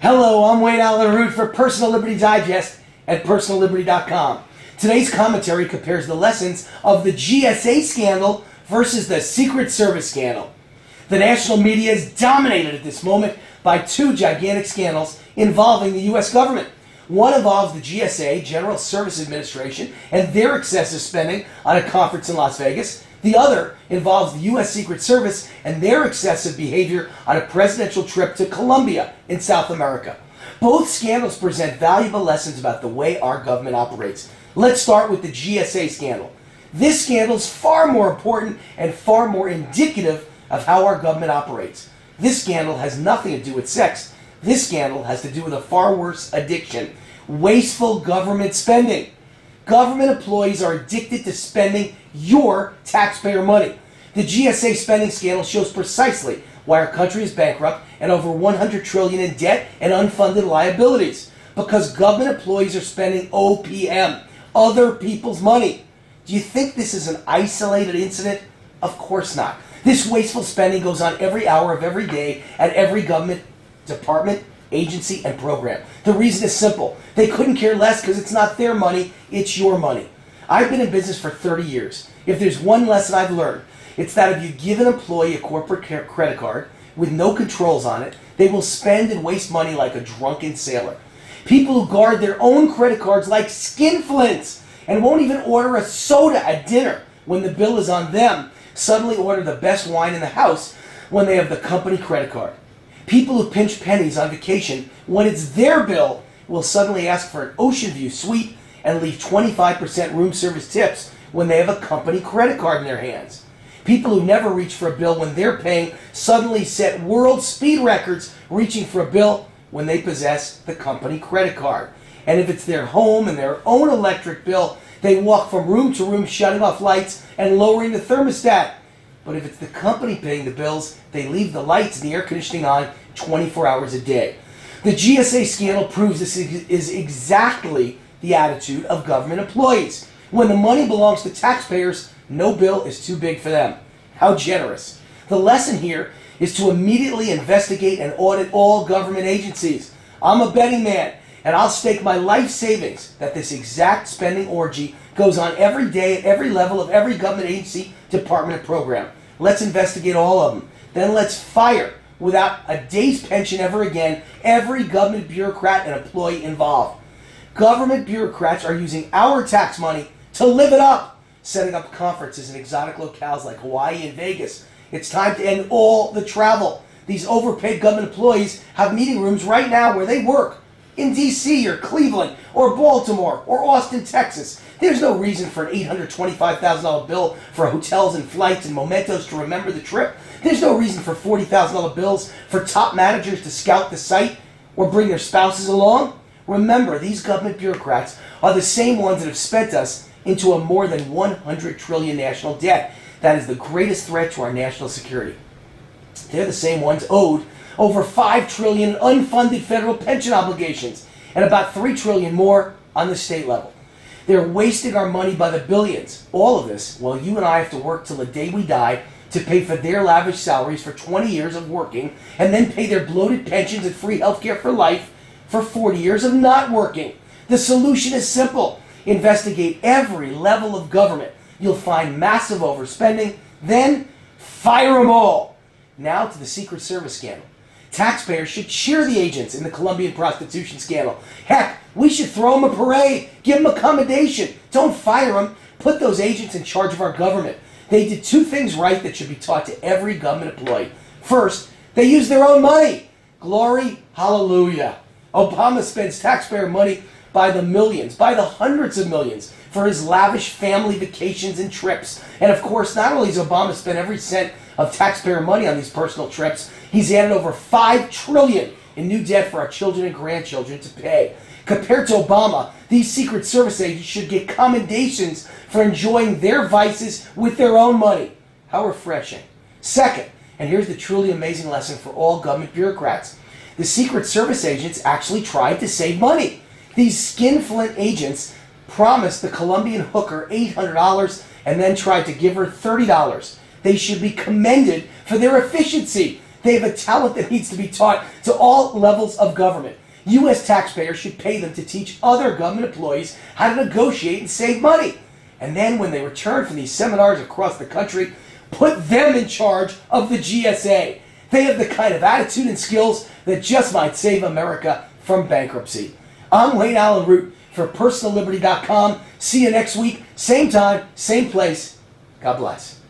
Hello, I'm Allyn Root for Personal Liberty Digest at PersonalLiberty.com. Today's commentary compares the lessons of the GSA scandal versus the Secret Service scandal. The national media is dominated at this moment by two gigantic scandals involving the U.S. government. One involves the GSA, General Service Administration, and their excessive spending on a conference in Las Vegas. The other involves the U.S. Secret Service and their excessive behavior on a presidential trip to Colombia in South America. Both scandals present valuable lessons about the way our government operates. Let's start with the GSA scandal. This scandal is far more important and far more indicative of how our government operates. This scandal has nothing to do with sex. This scandal has to do with a far worse addiction: wasteful government spending. Government employees are addicted to spending your taxpayer money. The GSA spending scandal shows precisely why our country is bankrupt and over $100 trillion in debt and unfunded liabilities. Because government employees are spending OPM, other people's money. Do you think this is an isolated incident? Of course not. This wasteful spending goes on every hour of every day at every government department, agency, and program. The reason is simple. They couldn't care less because it's not their money, it's your money. I've been in business for 30 years. If there's one lesson I've learned, it's that if you give an employee a corporate credit card with no controls on it, they will spend and waste money like a drunken sailor. People who guard their own credit cards like skinflints and won't even order a soda at dinner when the bill is on them suddenly order the best wine in the house when they have the company credit card. People who pinch pennies on vacation when it's their bill will suddenly ask for an ocean view suite and leave 25% room service tips when they have a company credit card in their hands. People who never reach for a bill when they're paying suddenly set world speed records reaching for a bill when they possess the company credit card. And if it's their home and their own electric bill, they walk from room to room shutting off lights and lowering the thermostat. But if it's the company paying the bills, they leave the lights and the air conditioning on 24 hours a day. The GSA scandal proves this is exactly the attitude of government employees. When the money belongs to taxpayers, no bill is too big for them. How generous. The lesson here is to immediately investigate and audit all government agencies. I'm a betting man, and I'll stake my life savings that this exact spending orgy goes on every day at every level of every government agency, department, and program. Let's investigate all of them. Then let's fire, without a day's pension ever again, every government bureaucrat and employee involved. Government bureaucrats are using our tax money to live it up, setting up conferences in exotic locales like Hawaii and Vegas. It's time to end all the travel. These overpaid government employees have meeting rooms right now where they work, in D.C. or Cleveland or Baltimore or Austin, Texas. There's no reason for an $825,000 bill for hotels and flights and mementos to remember the trip. There's no reason for $40,000 bills for top managers to scout the site or bring their spouses along. Remember, these government bureaucrats are the same ones that have spent us into a more than $100 trillion national debt. That is the greatest threat to our national security. They're the same ones owed over $5 trillion in unfunded federal pension obligations and about $3 trillion more on the state level. They're wasting our money by the billions. All of this while you and I have to work till the day we die to pay for their lavish salaries for 20 years of working and then pay their bloated pensions and free healthcare for life for 40 years of not working. The solution is simple. Investigate every level of government. You'll find massive overspending, then fire them all. Now to the Secret Service scandal. Taxpayers should cheer the agents in the Colombian prostitution scandal. Heck, we should throw them a parade, give them a commendation. Don't fire them. Put those agents in charge of our government. They did two things right that should be taught to every government employee. First, they use their own money. Glory, hallelujah. Obama spends taxpayer money by the millions, by the hundreds of millions, for his lavish family vacations and trips. And of course, not only has Obama spent every cent of taxpayer money on these personal trips, he's added over $5 trillion in new debt for our children and grandchildren to pay. Compared to Obama, these Secret Service agents should get commendations for enjoying their vices with their own money. How refreshing. Second, and here's the truly amazing lesson for all government bureaucrats, the Secret Service agents actually tried to save money. These skinflint agents promised the Colombian hooker $800 and then tried to give her $30. They should be commended for their efficiency. They have a talent that needs to be taught to all levels of government. U.S. taxpayers should pay them to teach other government employees how to negotiate and save money. And then when they return from these seminars across the country, put them in charge of the GSA. They have the kind of attitude and skills that just might save America from bankruptcy. I'm Allyn Root for PersonalLiberty.com. See you next week, same time, same place. God bless.